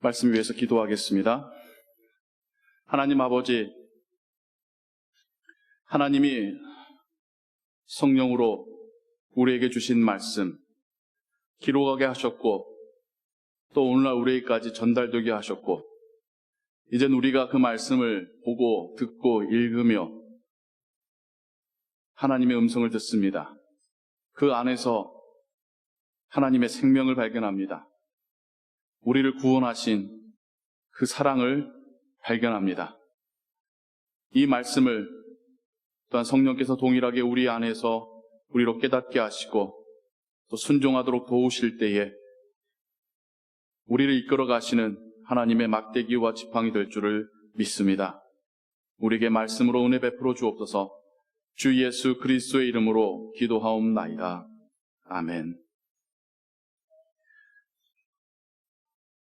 말씀 위해서 기도하겠습니다. 하나님 아버지, 하나님이 성령으로 우리에게 주신 말씀 기록하게 하셨고 또 오늘날 우리에게까지 전달되게 하셨고 이젠 우리가 그 말씀을 보고 듣고 읽으며 하나님의 음성을 듣습니다. 그 안에서 하나님의 생명을 발견합니다. 우리를 구원하신 그 사랑을 발견합니다. 이 말씀을 또한 성령께서 동일하게 우리 안에서 우리로 깨닫게 하시고 또 순종하도록 도우실 때에 우리를 이끌어 가시는 하나님의 막대기와 지팡이 될 줄을 믿습니다. 우리에게 말씀으로 은혜 베풀어 주옵소서. 주 예수 그리스도의 이름으로 기도하옵나이다. 아멘.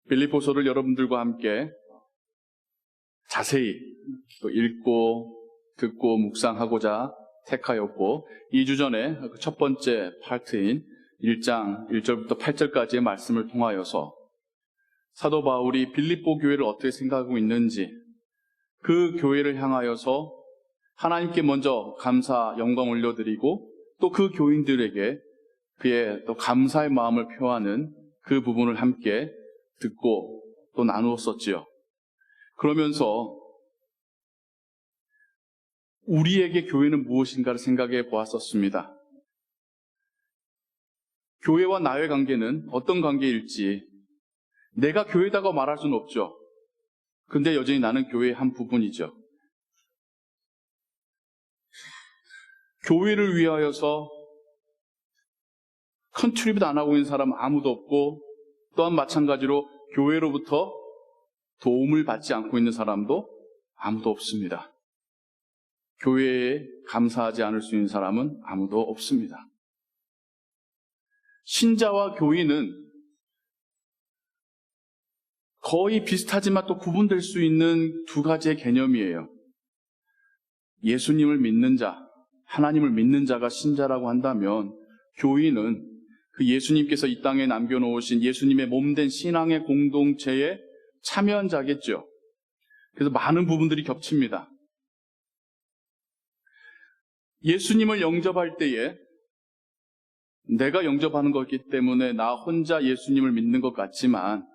빌립보서를 여러분들과 함께 자세히 읽고 듣고 묵상하고자 택하였고 2주 전에 첫 번째 파트인 1장 1절부터 8절까지의 말씀을 통하여서 사도 바울이 빌립보 교회를 어떻게 생각하고 있는지 그 교회를 향하여서 하나님께 먼저 감사, 영광 올려드리고 또 그 교인들에게 그의 또 감사의 마음을 표하는 그 부분을 함께 듣고 또 나누었었지요. 그러면서 우리에게 교회는 무엇인가를 생각해 보았었습니다. 교회와 나의 관계는 어떤 관계일지 내가 교회다고 말할 수는 없죠. 근데 여전히 나는 교회의 한 부분이죠. 교회를 위하여서 컨트리뷰트 안 하고 있는 사람 아무도 없고 또한 마찬가지로 교회로부터 도움을 받지 않고 있는 사람도 아무도 없습니다. 교회에 감사하지 않을 수 있는 사람은 아무도 없습니다. 신자와 교인은 거의 비슷하지만 또 구분될 수 있는 두 가지의 개념이에요. 예수님을 믿는 자, 하나님을 믿는 자가 신자라고 한다면 교인은 그 예수님께서 이 땅에 남겨놓으신 예수님의 몸된 신앙의 공동체에 참여한 자겠죠. 그래서 많은 부분들이 겹칩니다. 예수님을 영접할 때에 내가 영접하는 것이기 때문에 나 혼자 예수님을 믿는 것 같지만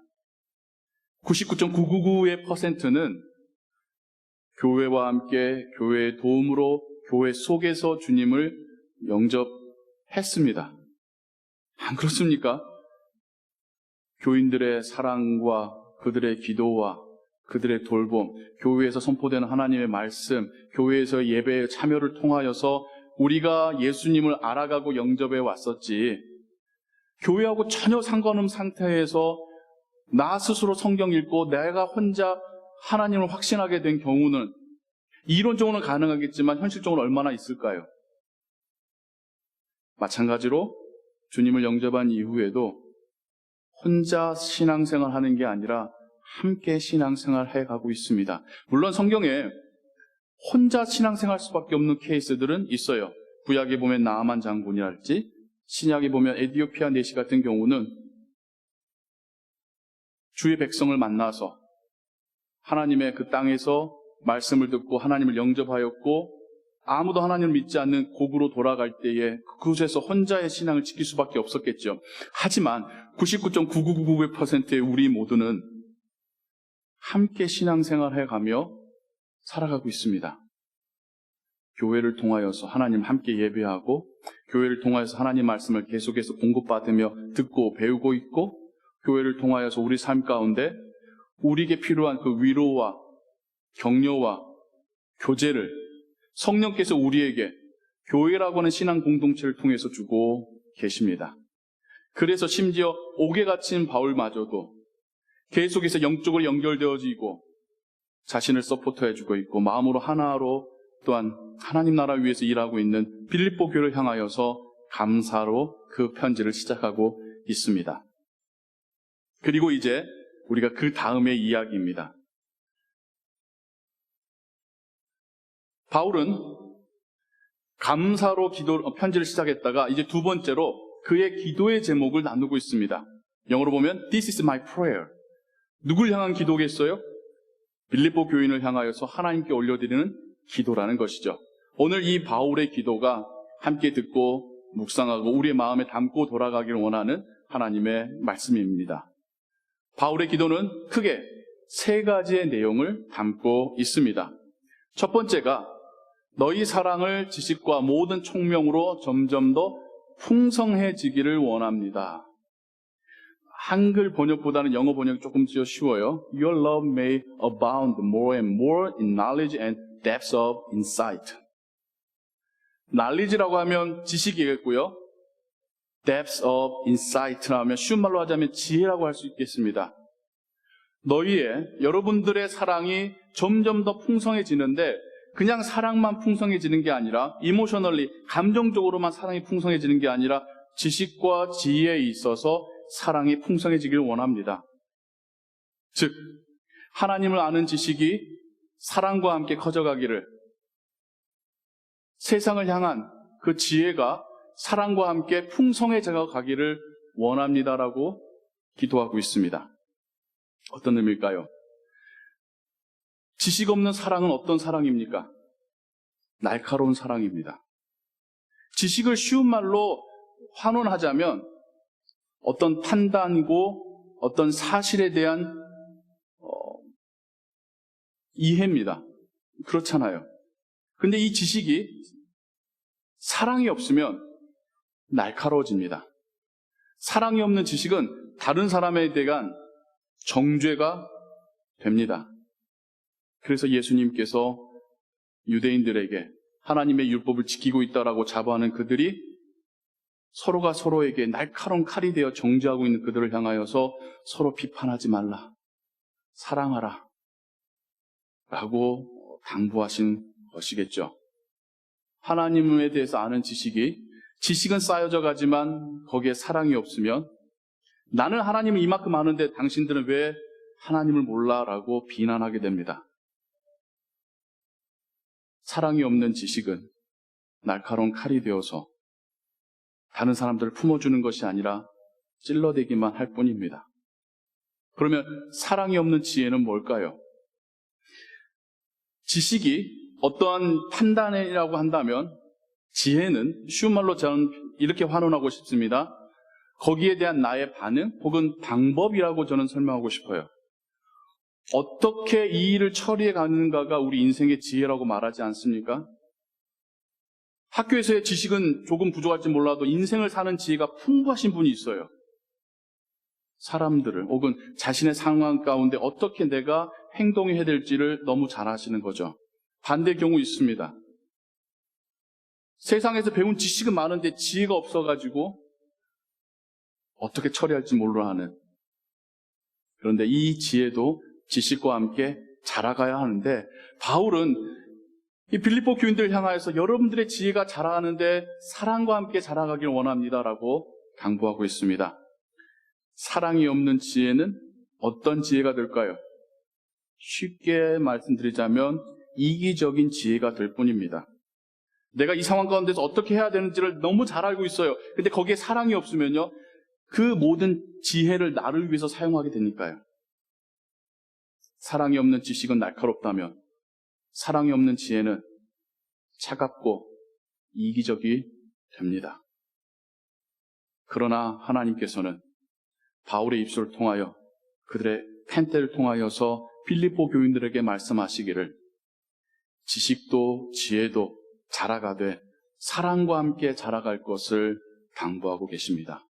99.999%는 교회와 함께 교회의 도움으로 교회 속에서 주님을 영접했습니다. 안 그렇습니까? 교인들의 사랑과 그들의 기도와 그들의 돌봄, 교회에서 선포되는 하나님의 말씀, 교회에서 예배의 참여를 통하여서 우리가 예수님을 알아가고 영접해 왔었지, 교회하고 전혀 상관없는 상태에서 나 스스로 성경 읽고 내가 혼자 하나님을 확신하게 된 경우는 이론적으로는 가능하겠지만 현실적으로 얼마나 있을까요? 마찬가지로 주님을 영접한 이후에도 혼자 신앙생활 하는 게 아니라 함께 신앙생활 해가고 있습니다. 물론 성경에 혼자 신앙생활 할 수밖에 없는 케이스들은 있어요. 구약에 보면 나아만 장군이랄지 신약에 보면 에디오피아 내시 같은 경우는 주의 백성을 만나서 하나님의 그 땅에서 말씀을 듣고 하나님을 영접하였고 아무도 하나님을 믿지 않는 고국으로 돌아갈 때에 그곳에서 혼자의 신앙을 지킬 수밖에 없었겠죠. 하지만 99.9999%의 우리 모두는 함께 신앙생활을 해가며 살아가고 있습니다. 교회를 통하여서 하나님 함께 예배하고 교회를 통하여서 하나님 말씀을 계속해서 공급받으며 듣고 배우고 있고 교회를 통하여서 우리 삶 가운데 우리에게 필요한 그 위로와 격려와 교제를 성령께서 우리에게 교회라고 하는 신앙 공동체를 통해서 주고 계십니다. 그래서 심지어 옥에 갇힌 바울마저도 계속해서 영적으로 연결되어지고 자신을 서포트해주고 있고 마음으로 하나로 또한 하나님 나라 위해서 일하고 있는 빌립보 교회를 향하여서 감사로 그 편지를 시작하고 있습니다. 그리고 이제 우리가 그 다음의 이야기입니다. 바울은 감사로 편지를 시작했다가 이제 두 번째로 그의 기도의 제목을 나누고 있습니다. 영어로 보면 This is my prayer. 누굴 향한 기도겠어요? 빌립보 교인을 향하여서 하나님께 올려드리는 기도라는 것이죠. 오늘 이 바울의 기도가 함께 듣고 묵상하고 우리의 마음에 담고 돌아가기를 원하는 하나님의 말씀입니다. 바울의 기도는 크게 세 가지의 내용을 담고 있습니다. 첫 번째가 너희 사랑을 지식과 모든 총명으로 점점 더 풍성해지기를 원합니다. 한글 번역보다는 영어 번역이 조금 더 쉬워요. Your love may abound more and more in knowledge and depths of insight. knowledge라고 하면 지식이겠고요. depths of insight라고 하면 쉬운 말로 하자면 지혜라고 할 수 있겠습니다. 여러분들의 사랑이 점점 더 풍성해지는데 그냥 사랑만 풍성해지는 게 아니라 이모셔널리, 감정적으로만 사랑이 풍성해지는 게 아니라 지식과 지혜에 있어서 사랑이 풍성해지기를 원합니다. 즉, 하나님을 아는 지식이 사랑과 함께 커져가기를, 세상을 향한 그 지혜가 사랑과 함께 풍성해져 가기를 원합니다라고 기도하고 있습니다. 어떤 의미일까요? 지식 없는 사랑은 어떤 사랑입니까? 날카로운 사랑입니다. 지식을 쉬운 말로 환원하자면 어떤 판단이고 어떤 사실에 대한 이해입니다. 그렇잖아요. 근데 이 지식이 사랑이 없으면 날카로워집니다. 사랑이 없는 지식은 다른 사람에 대한 정죄가 됩니다. 그래서 예수님께서 유대인들에게 하나님의 율법을 지키고 있다라고 자부하는 그들이 서로가 서로에게 날카로운 칼이 되어 정죄하고 있는 그들을 향하여서 서로 비판하지 말라, 사랑하라 라고 당부하신 것이겠죠. 하나님에 대해서 아는 지식은 쌓여져 가지만 거기에 사랑이 없으면 나는 하나님을 이만큼 아는데 당신들은 왜 하나님을 몰라라고 비난하게 됩니다. 사랑이 없는 지식은 날카로운 칼이 되어서 다른 사람들을 품어주는 것이 아니라 찔러대기만 할 뿐입니다. 그러면 사랑이 없는 지혜는 뭘까요? 지식이 어떠한 판단이라고 한다면 지혜는 쉬운 말로 저는 이렇게 환원하고 싶습니다. 거기에 대한 나의 반응 혹은 방법이라고 저는 설명하고 싶어요. 어떻게 이 일을 처리해 가는가가 우리 인생의 지혜라고 말하지 않습니까? 학교에서의 지식은 조금 부족할지 몰라도 인생을 사는 지혜가 풍부하신 분이 있어요. 사람들을 혹은 자신의 상황 가운데 어떻게 내가 행동해야 될지를 너무 잘 아시는 거죠. 반대 경우 있습니다. 세상에서 배운 지식은 많은데 지혜가 없어가지고 어떻게 처리할지 몰라 하는. 그런데 이 지혜도 지식과 함께 자라가야 하는데 바울은 이 빌립보 교인들을 향하여서 여러분들의 지혜가 자라가는데 사랑과 함께 자라가길 원합니다라고 당부하고 있습니다. 사랑이 없는 지혜는 어떤 지혜가 될까요? 쉽게 말씀드리자면 이기적인 지혜가 될 뿐입니다. 내가 이 상황 가운데서 어떻게 해야 되는지를 너무 잘 알고 있어요. 근데 거기에 사랑이 없으면요, 그 모든 지혜를 나를 위해서 사용하게 되니까요. 사랑이 없는 지식은 날카롭다면 사랑이 없는 지혜는 차갑고 이기적이 됩니다. 그러나 하나님께서는 바울의 입술을 통하여 그들의 펜대를 통하여서 빌립보 교인들에게 말씀하시기를 지식도 지혜도 자라가되 사랑과 함께 자라갈 것을 당부하고 계십니다.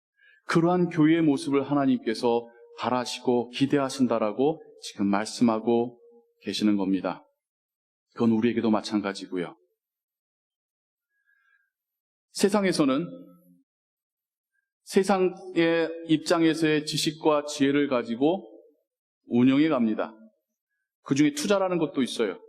그러한 교회의 모습을 하나님께서 바라시고 기대하신다라고 지금 말씀하고 계시는 겁니다. 그건 우리에게도 마찬가지고요. 세상에서는 세상의 입장에서의 지식과 지혜를 가지고 운영해 갑니다. 그 중에 투자라는 것도 있어요.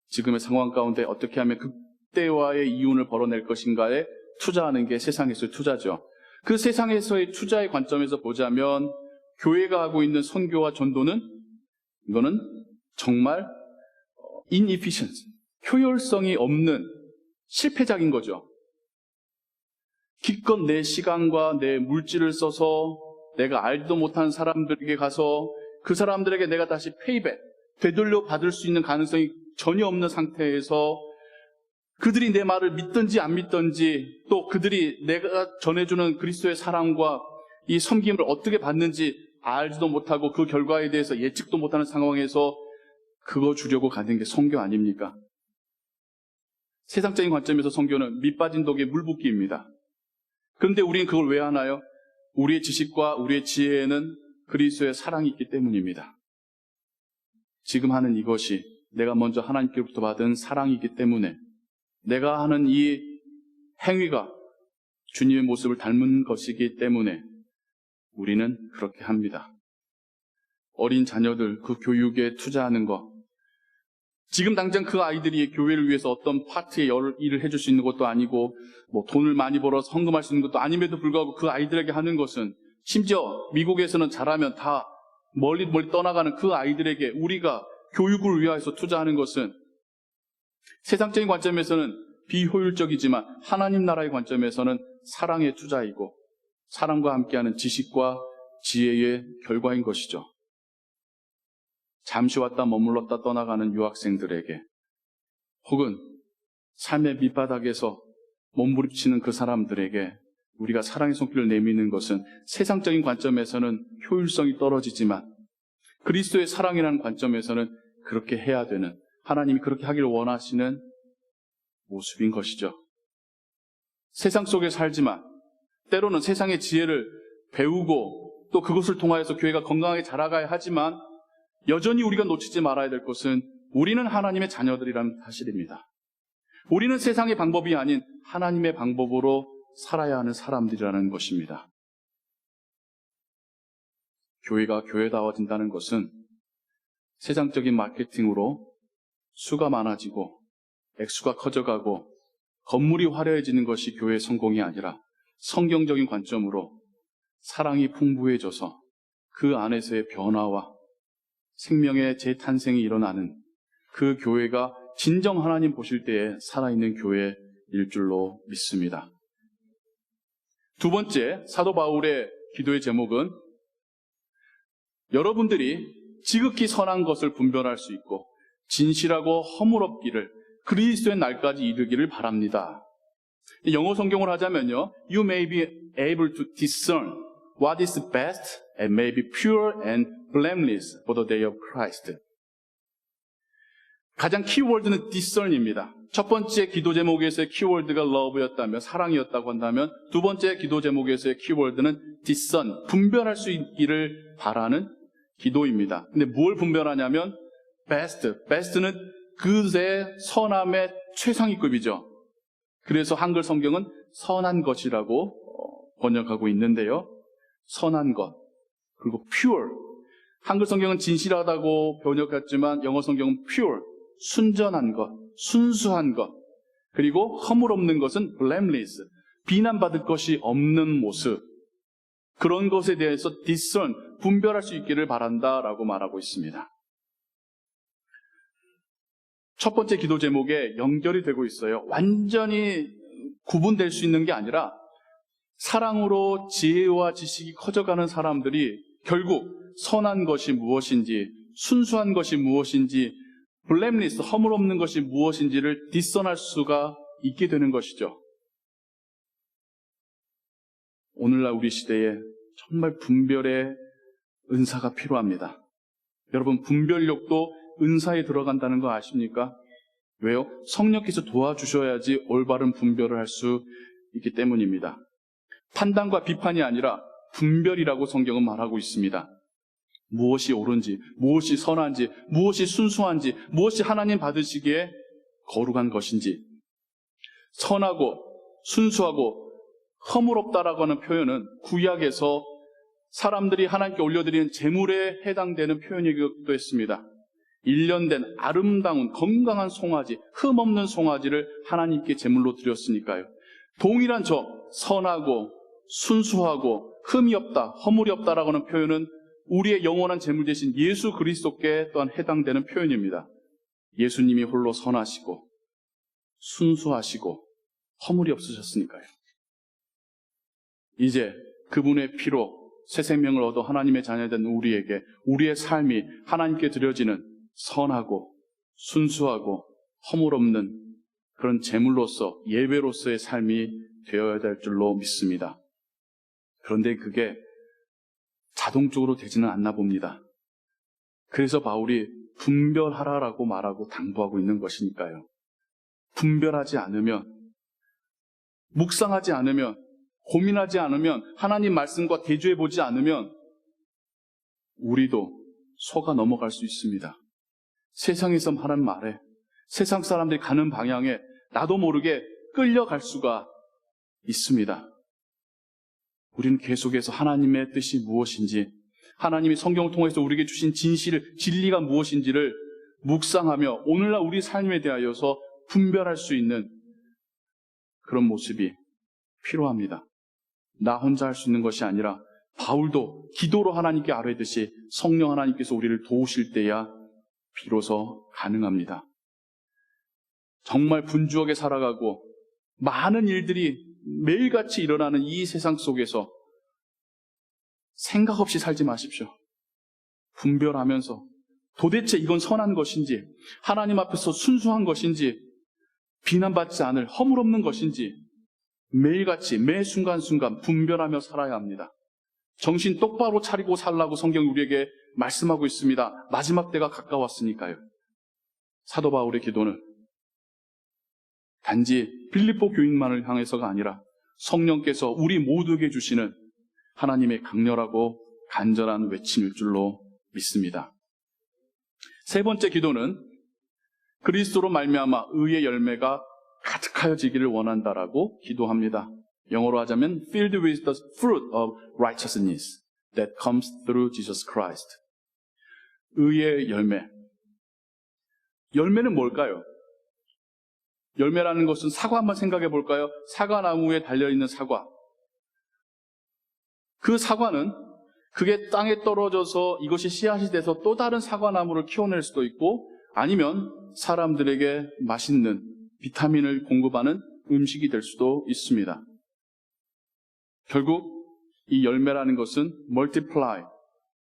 지금의 상황 가운데 어떻게 하면 극대화의 이윤을 벌어낼 것인가에 투자하는 게 세상에서의 투자죠. 그 세상에서의 투자의 관점에서 보자면 교회가 하고 있는 선교와 전도는 이거는 정말 inefficient, 효율성이 없는 실패작인 거죠. 기껏 내 시간과 내 물질을 써서 내가 알지도 못한 사람들에게 가서 그 사람들에게 내가 다시 페이백, 되돌려 받을 수 있는 가능성이 전혀 없는 상태에서 그들이 내 말을 믿든지 안 믿든지, 또 그들이 내가 전해주는 그리스도의 사랑과 이 섬김을 어떻게 받는지 알지도 못하고 그 결과에 대해서 예측도 못하는 상황에서 그거 주려고 가는 게 선교 아닙니까? 세상적인 관점에서 선교는 밑빠진 독에 물 붓기입니다. 그런데 우리는 그걸 왜 하나요? 우리의 지식과 우리의 지혜에는 그리스도의 사랑이 있기 때문입니다. 지금 하는 이것이 내가 먼저 하나님께로부터 받은 사랑이기 때문에, 내가 하는 이 행위가 주님의 모습을 닮은 것이기 때문에 우리는 그렇게 합니다. 어린 자녀들 그 교육에 투자하는 것, 지금 당장 그 아이들이 교회를 위해서 어떤 파트의 일을 해줄 수 있는 것도 아니고, 돈을 많이 벌어서 헌금할 수 있는 것도 아님에도 불구하고 그 아이들에게 하는 것은, 심지어 미국에서는 잘하면 다 멀리 떠나가는 그 아이들에게 우리가 교육을 위해서 투자하는 것은 세상적인 관점에서는 비효율적이지만 하나님 나라의 관점에서는 사랑의 투자이고 사랑과 함께하는 지식과 지혜의 결과인 것이죠. 잠시 왔다 머물렀다 떠나가는 유학생들에게, 혹은 삶의 밑바닥에서 몸부림치는 그 사람들에게 우리가 사랑의 손길을 내미는 것은 세상적인 관점에서는 효율성이 떨어지지만 그리스도의 사랑이라는 관점에서는 그렇게 해야 되는, 하나님이 그렇게 하기를 원하시는 모습인 것이죠. 세상 속에 살지만 때로는 세상의 지혜를 배우고 또 그것을 통하여서 교회가 건강하게 자라가야 하지만, 여전히 우리가 놓치지 말아야 될 것은 우리는 하나님의 자녀들이라는 사실입니다. 우리는 세상의 방법이 아닌 하나님의 방법으로 살아야 하는 사람들이라는 것입니다. 교회가 교회다워진다는 것은 세상적인 마케팅으로 수가 많아지고 액수가 커져가고 건물이 화려해지는 것이 교회의 성공이 아니라, 성경적인 관점으로 사랑이 풍부해져서 그 안에서의 변화와 생명의 재탄생이 일어나는 그 교회가 진정 하나님 보실 때에 살아있는 교회일 줄로 믿습니다. 두 번째, 사도 바울의 기도의 제목은 여러분들이 지극히 선한 것을 분별할 수 있고 진실하고 허물없기를 그리스도의 날까지 이르기를 바랍니다. 영어 성경을 하자면요, You may be able to discern what is best and may be pure and blameless for the day of Christ. 가장 키워드는 discern입니다. 첫 번째 기도 제목에서의 키워드가 love였다면, 사랑이었다고 한다면, 두 번째 기도 제목에서의 키워드는 discern, 분별할 수 있기를 바라는 기도입니다. 근데 뭘 분별하냐면 best는 그의 선함의 최상위급이죠. 그래서 한글 성경은 선한 것이라고 번역하고 있는데요. 선한 것, 그리고 pure. 한글 성경은 진실하다고 번역했지만 영어 성경은 pure, 순전한 것, 순수한 것, 그리고 허물 없는 것은 blameless, 비난받을 것이 없는 모습, 그런 것에 대해서 discern, 분별할 수 있기를 바란다라고 말하고 있습니다. 첫 번째 기도 제목에 연결이 되고 있어요. 완전히 구분될 수 있는 게 아니라 사랑으로 지혜와 지식이 커져가는 사람들이 결국 선한 것이 무엇인지, 순수한 것이 무엇인지, 블렘리스, 허물 없는 것이 무엇인지를 디선할 수가 있게 되는 것이죠. 오늘날 우리 시대에 정말 분별의 은사가 필요합니다. 여러분, 분별력도 은사에 들어간다는 거 아십니까? 왜요? 성령께서 도와주셔야지 올바른 분별을 할 수 있기 때문입니다. 판단과 비판이 아니라 분별이라고 성경은 말하고 있습니다. 무엇이 옳은지, 무엇이 선한지, 무엇이 순수한지, 무엇이 하나님 받으시기에 거룩한 것인지, 선하고 순수하고 허물없다라고 하는 표현은 구약에서 사람들이 하나님께 올려드리는 제물에 해당되는 표현이기도 했습니다. 일련된 아름다운 건강한 송아지, 흠없는 송아지를 하나님께 제물로 드렸으니까요. 동일한 저 선하고 순수하고 흠이 없다, 허물이 없다라고 하는 표현은 우리의 영원한 제물 대신 예수 그리스도께 또한 해당되는 표현입니다. 예수님이 홀로 선하시고 순수하시고 허물이 없으셨으니까요. 이제 그분의 피로 새 생명을 얻어 하나님의 자녀된 우리에게 우리의 삶이 하나님께 드려지는 선하고 순수하고 허물 없는 그런 제물로서 예배로서의 삶이 되어야 될 줄로 믿습니다. 그런데 그게 자동적으로 되지는 않나 봅니다. 그래서 바울이 분별하라라고 말하고 당부하고 있는 것이니까요. 분별하지 않으면, 묵상하지 않으면, 고민하지 않으면, 하나님 말씀과 대조해보지 않으면 우리도 속아 넘어갈 수 있습니다. 세상에서 하는 말에, 세상 사람들이 가는 방향에 나도 모르게 끌려갈 수가 있습니다. 우리는 계속해서 하나님의 뜻이 무엇인지, 하나님이 성경을 통해서 우리에게 주신 진리가 무엇인지를 묵상하며 오늘날 우리 삶에 대하여서 분별할 수 있는 그런 모습이 필요합니다. 나 혼자 할 수 있는 것이 아니라 바울도 기도로 하나님께 아뢰듯이 성령 하나님께서 우리를 도우실 때야 비로소 가능합니다. 정말 분주하게 살아가고 많은 일들이 매일같이 일어나는 이 세상 속에서 생각 없이 살지 마십시오. 분별하면서 도대체 이건 선한 것인지, 하나님 앞에서 순수한 것인지, 비난받지 않을 허물없는 것인지 매일같이 매 순간순간 분별하며 살아야 합니다. 정신 똑바로 차리고 살라고 성경이 우리에게 말씀하고 있습니다. 마지막 때가 가까웠으니까요. 사도 바울의 기도는 단지 빌립보 교인만을 향해서가 아니라 성령께서 우리 모두에게 주시는 하나님의 강렬하고 간절한 외침일 줄로 믿습니다. 세 번째 기도는 그리스도로 말미암아 의의 열매가 가득하여지기를 원한다라고 기도합니다. 영어로 하자면 filled with the fruit of righteousness that comes through Jesus Christ. 의의 열매. 열매는 뭘까요? 열매라는 것은 사과 한번 생각해 볼까요? 사과나무에 달려있는 사과. 그 사과는 그게 땅에 떨어져서 이것이 씨앗이 돼서 또 다른 사과나무를 키워낼 수도 있고 아니면 사람들에게 맛있는 비타민을 공급하는 음식이 될 수도 있습니다. 결국 이 열매라는 것은 multiply,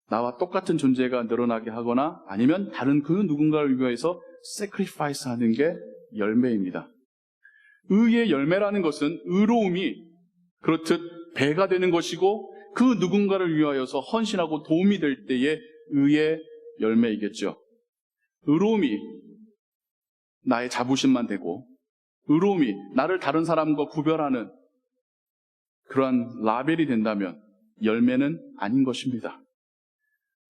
나와 똑같은 존재가 늘어나게 하거나 아니면 다른 그 누군가를 위해서 sacrifice 하는 게 열매입니다. 의의 열매라는 것은 의로움이 그렇듯 배가 되는 것이고 그 누군가를 위하여서 헌신하고 도움이 될 때의 의의 열매이겠죠. 의로움이 나의 자부심만 되고 의로움이 나를 다른 사람과 구별하는 그러한 라벨이 된다면 열매는 아닌 것입니다.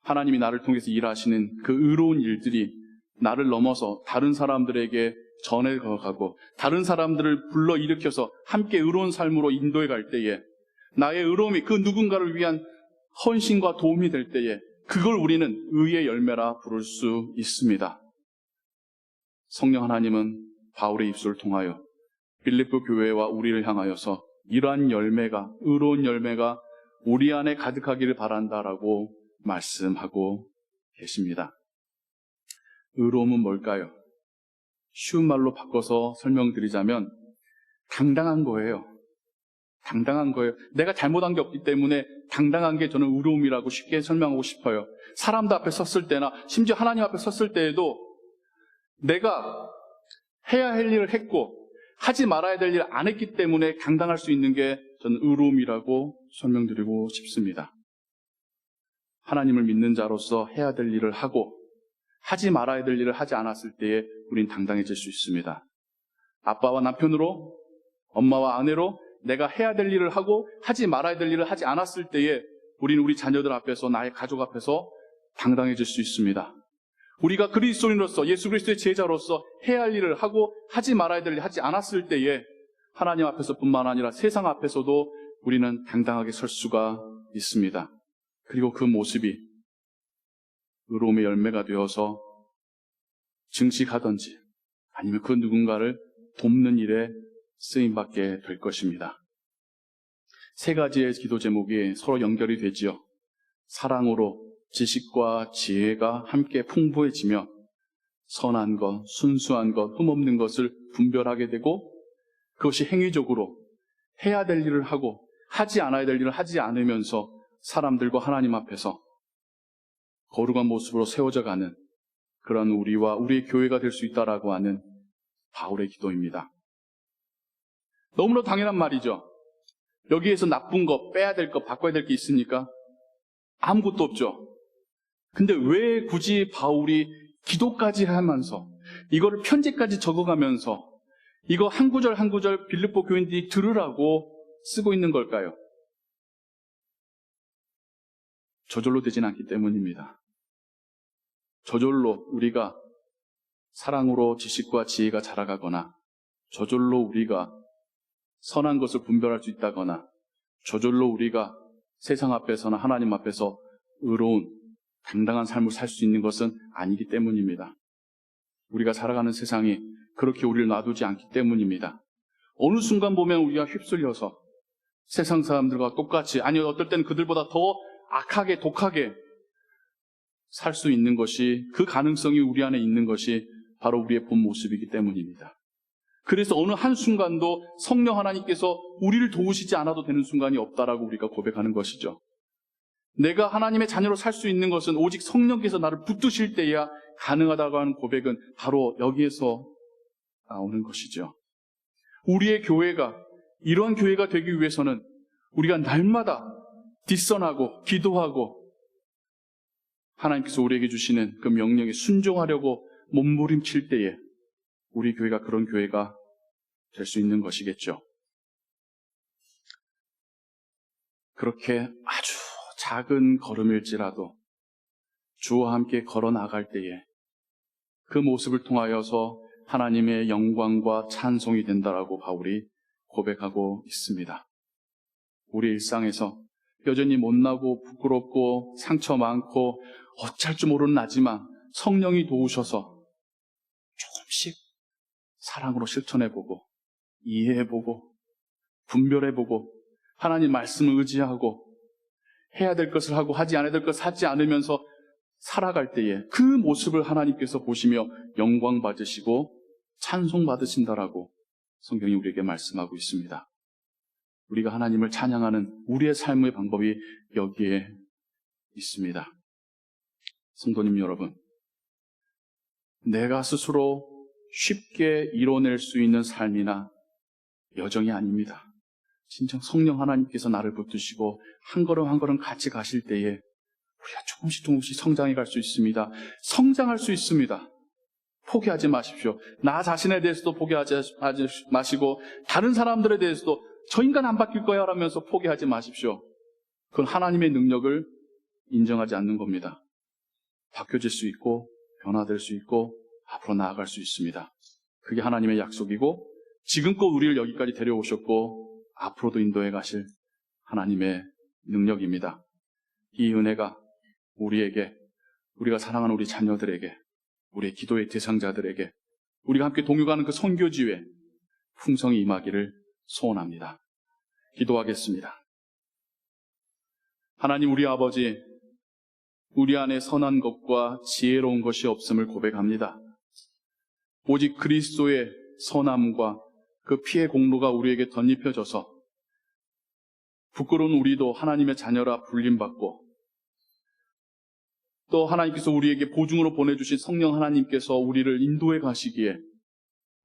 하나님이 나를 통해서 일하시는 그 의로운 일들이 나를 넘어서 다른 사람들에게 전해가고 다른 사람들을 불러일으켜서 함께 의로운 삶으로 인도해 갈 때에 나의 의로움이 그 누군가를 위한 헌신과 도움이 될 때에 그걸 우리는 의의 열매라 부를 수 있습니다. 성령 하나님은 바울의 입술을 통하여 빌립보 교회와 우리를 향하여서 이러한 열매가, 의로운 열매가 우리 안에 가득하기를 바란다라고 말씀하고 계십니다. 의로움은 뭘까요? 쉬운 말로 바꿔서 설명드리자면 당당한 거예요. 당당한 거예요. 내가 잘못한 게 없기 때문에 당당한 게 저는 의로움이라고 쉽게 설명하고 싶어요. 사람들 앞에 섰을 때나 심지어 하나님 앞에 섰을 때에도 내가 해야 할 일을 했고 하지 말아야 될 일을 안 했기 때문에 당당할 수 있는 게 저는 의로움이라고 설명드리고 싶습니다. 하나님을 믿는 자로서 해야 될 일을 하고 하지 말아야 될 일을 하지 않았을 때에 우린 당당해질 수 있습니다. 아빠와 남편으로, 엄마와 아내로 내가 해야 될 일을 하고 하지 말아야 될 일을 하지 않았을 때에 우리는 우리 자녀들 앞에서, 나의 가족 앞에서 당당해질 수 있습니다. 우리가 그리스도인으로서, 예수 그리스도의 제자로서 해야 할 일을 하고 하지 말아야 될 일을 하지 않았을 때에 하나님 앞에서뿐만 아니라 세상 앞에서도 우리는 당당하게 설 수가 있습니다. 그리고 그 모습이 의로움의 열매가 되어서 증식하든지 아니면 그 누군가를 돕는 일에 쓰임받게 될 것입니다. 세 가지의 기도 제목이 서로 연결이 되지요. 사랑으로 지식과 지혜가 함께 풍부해지며 선한 것, 순수한 것, 흠없는 것을 분별하게 되고 그것이 행위적으로 해야 될 일을 하고 하지 않아야 될 일을 하지 않으면서 사람들과 하나님 앞에서 거룩한 모습으로 세워져 가는 그런 우리와 우리의 교회가 될 수 있다라고 하는 바울의 기도입니다. 너무나 당연한 말이죠. 여기에서 나쁜 거, 빼야 될 거, 바꿔야 될 게 있습니까? 아무것도 없죠. 근데 왜 굳이 바울이 기도까지 하면서 이거를 편지까지 적어가면서 이거 한 구절 한 구절 빌립보 교인들이 들으라고 쓰고 있는 걸까요? 저절로 되진 않기 때문입니다. 저절로 우리가 사랑으로 지식과 지혜가 자라가거나 저절로 우리가 선한 것을 분별할 수 있다거나 저절로 우리가 세상 앞에서나 하나님 앞에서 의로운 당당한 삶을 살 수 있는 것은 아니기 때문입니다. 우리가 살아가는 세상이 그렇게 우리를 놔두지 않기 때문입니다. 어느 순간 보면 우리가 휩쓸려서 세상 사람들과 똑같이, 아니 어떨 때는 그들보다 더 악하게 독하게 살 수 있는 것이, 그 가능성이 우리 안에 있는 것이 바로 우리의 본 모습이기 때문입니다. 그래서 어느 한순간도 성령 하나님께서 우리를 도우시지 않아도 되는 순간이 없다라고 우리가 고백하는 것이죠. 내가 하나님의 자녀로 살 수 있는 것은 오직 성령께서 나를 붙드실 때야 가능하다고 하는 고백은 바로 여기에서 나오는 것이죠. 우리의 교회가 이러한 교회가 되기 위해서는 우리가 날마다 뒷선하고 기도하고 하나님께서 우리에게 주시는 그 명령에 순종하려고 몸부림칠 때에 우리 교회가 그런 교회가 될 수 있는 것이겠죠. 그렇게 아주 작은 걸음일지라도 주와 함께 걸어 나갈 때에 그 모습을 통하여서 하나님의 영광과 찬송이 된다라고 바울이 고백하고 있습니다. 우리 일상에서 여전히 못나고 부끄럽고 상처 많고 어쩔 줄 모르는 나지만 성령이 도우셔서 조금씩 사랑으로 실천해보고 이해해보고 분별해보고 하나님 말씀을 의지하고 해야 될 것을 하고 하지 않아야 될 것을 하지 않으면서 살아갈 때에 그 모습을 하나님께서 보시며 영광 받으시고 찬송 받으신다라고 성경이 우리에게 말씀하고 있습니다. 우리가 하나님을 찬양하는 우리의 삶의 방법이 여기에 있습니다. 성도님 여러분, 내가 스스로 쉽게 이뤄낼 수 있는 삶이나 여정이 아닙니다. 진정 성령 하나님께서 나를 붙드시고 한 걸음 한 걸음 같이 가실 때에 우리가 조금씩 성장해 갈 수 있습니다. 성장할 수 있습니다. 포기하지 마십시오. 나 자신에 대해서도 포기하지 마시고 다른 사람들에 대해서도 저 인간 안 바뀔 거야 라면서 포기하지 마십시오. 그건 하나님의 능력을 인정하지 않는 겁니다. 바뀌어질 수 있고 변화될 수 있고 앞으로 나아갈 수 있습니다. 그게 하나님의 약속이고 지금껏 우리를 여기까지 데려오셨고 앞으로도 인도해 가실 하나님의 능력입니다. 이 은혜가 우리에게, 우리가 사랑하는 우리 자녀들에게, 우리의 기도의 대상자들에게, 우리가 함께 동역하는 그 선교지에 풍성히 임하기를 소원합니다. 기도하겠습니다. 하나님 우리 아버지, 우리 안에 선한 것과 지혜로운 것이 없음을 고백합니다. 오직 그리스도의 선함과 그 피의 공로가 우리에게 덧입혀져서 부끄러운 우리도 하나님의 자녀라 불림받고 또 하나님께서 우리에게 보증으로 보내주신 성령 하나님께서 우리를 인도해 가시기에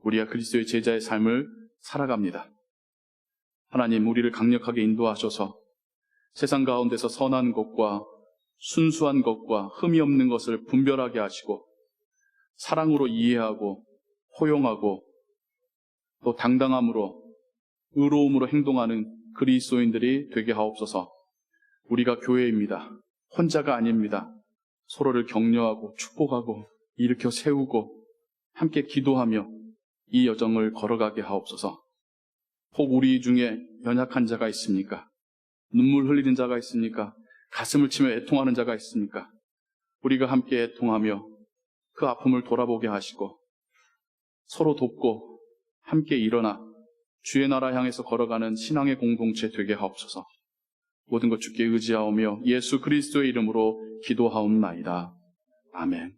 우리가 그리스도의 제자의 삶을 살아갑니다. 하나님 우리를 강력하게 인도하셔서 세상 가운데서 선한 것과 순수한 것과 흠이 없는 것을 분별하게 하시고 사랑으로 이해하고 포용하고 또 당당함으로 의로움으로 행동하는 그리스도인들이 되게 하옵소서. 우리가 교회입니다. 혼자가 아닙니다. 서로를 격려하고 축복하고 일으켜 세우고 함께 기도하며 이 여정을 걸어가게 하옵소서. 혹 우리 중에 연약한 자가 있습니까? 눈물 흘리는 자가 있습니까? 가슴을 치며 애통하는 자가 있습니까? 우리가 함께 애통하며 그 아픔을 돌아보게 하시고 서로 돕고 함께 일어나 주의 나라 향해서 걸어가는 신앙의 공동체 되게 하옵소서. 모든 것 주께 의지하오며 예수 그리스도의 이름으로 기도하옵나이다. 아멘.